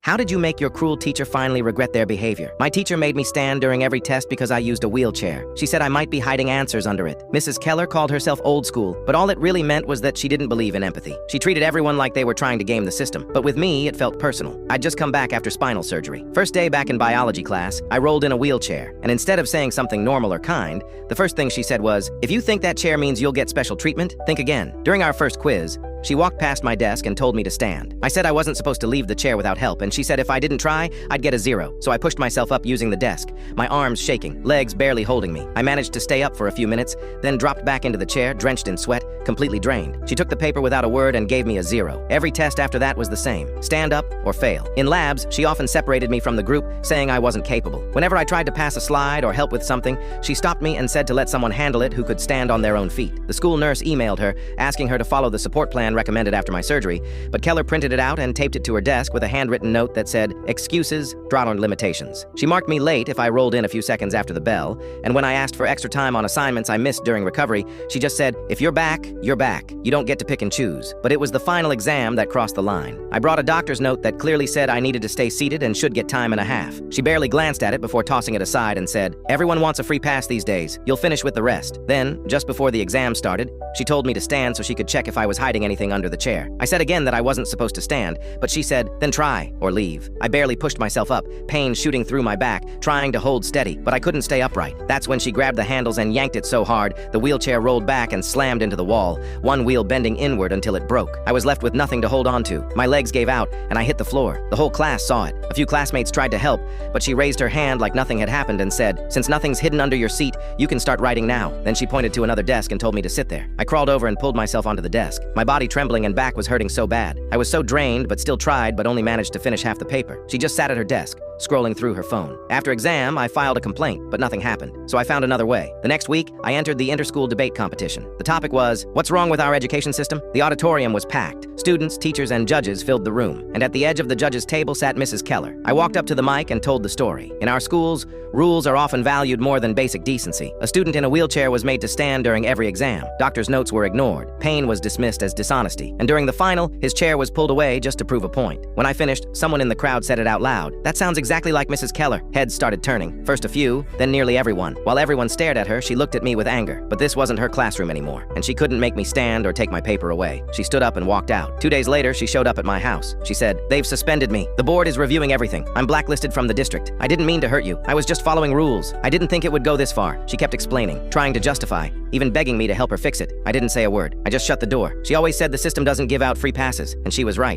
How did you make your cruel teacher finally regret their behavior? My teacher made me stand during every test because I used a wheelchair. She said I might be hiding answers under it. Mrs. Keller called herself old school, but all it really meant was that she didn't believe in empathy. She treated everyone like they were trying to game the system, but with me, it felt personal. I'd just come back after spinal surgery. First day back in biology class, I rolled in a wheelchair, and instead of saying something normal or kind, the first thing she said was, "If you think that chair means you'll get special treatment, think again." During our first quiz, she walked past my desk and told me to stand. I said I wasn't supposed to leave the chair without help, and she said if I didn't try, I'd get a 0. So I pushed myself up using the desk, my arms shaking, legs barely holding me. I managed to stay up for a few minutes, then dropped back into the chair, drenched in sweat, completely drained. She took the paper without a word and gave me a 0. Every test after that was the same: stand up or fail. In labs, she often separated me from the group, saying I wasn't capable. Whenever I tried to pass a slide or help with something, she stopped me and said to let someone handle it who could stand on their own feet. The school nurse emailed her, asking her to follow the support plan recommended after my surgery, but Keller printed it out and taped it to her desk with a handwritten note that said, "Excuses, drawn on limitations." She marked me late if I rolled in a few seconds after the bell, and when I asked for extra time on assignments I missed during recovery, she just said, "If you're back, you're back. You don't get to pick and choose." But it was the final exam that crossed the line. I brought a doctor's note that clearly said I needed to stay seated and should get time and a half. She barely glanced at it before tossing it aside and said, "Everyone wants a free pass these days. You'll finish with the rest." Then, just before the exam started, she told me to stand so she could check if I was hiding anything under the chair. I said again that I wasn't supposed to stand, but she said, "Then try, or leave." I barely pushed myself up, pain shooting through my back, trying to hold steady, but I couldn't stay upright. That's when she grabbed the handles and yanked it so hard, the wheelchair rolled back and slammed into the wall, one wheel bending inward until it broke. I was left with nothing to hold on to. My legs gave out, and I hit the floor. The whole class saw it. A few classmates tried to help, but she raised her hand like nothing had happened and said, "Since nothing's hidden under your seat, you can start writing now." Then she pointed to another desk and told me to sit there. I crawled over and pulled myself onto the desk. My body trembling and back was hurting so bad. I was so drained, but still tried, but only managed to finish half the paper. She just sat at her desk, scrolling through her phone. After exam, I filed a complaint, but nothing happened, so I found another way. The next week, I entered the inter-school debate competition. The topic was, "What's wrong with our education system?" The auditorium was packed. Students, teachers, and judges filled the room, and at the edge of the judges' table sat Mrs. Keller. I walked up to the mic and told the story. In our schools, rules are often valued more than basic decency. A student in a wheelchair was made to stand during every exam. Doctor's notes were ignored. Pain was dismissed as dishonesty. And during the final, his chair was pulled away just to prove a point. When I finished, someone in the crowd said it out loud. "That sounds exactly like Mrs. Keller." Heads started turning. First a few, then nearly everyone. While everyone stared at her, she looked at me with anger. But this wasn't her classroom anymore, and she couldn't make me stand or take my paper away. She stood up and walked out. 2 days later, she showed up at my house. She said, "They've suspended me. The board is reviewing everything. I'm blacklisted from the district. I didn't mean to hurt you. I was just following rules. I didn't think it would go this far." She kept explaining, trying to justify, even begging me to help her fix it. I didn't say a word. I just shut the door. She always said the system doesn't give out free passes, and she was right.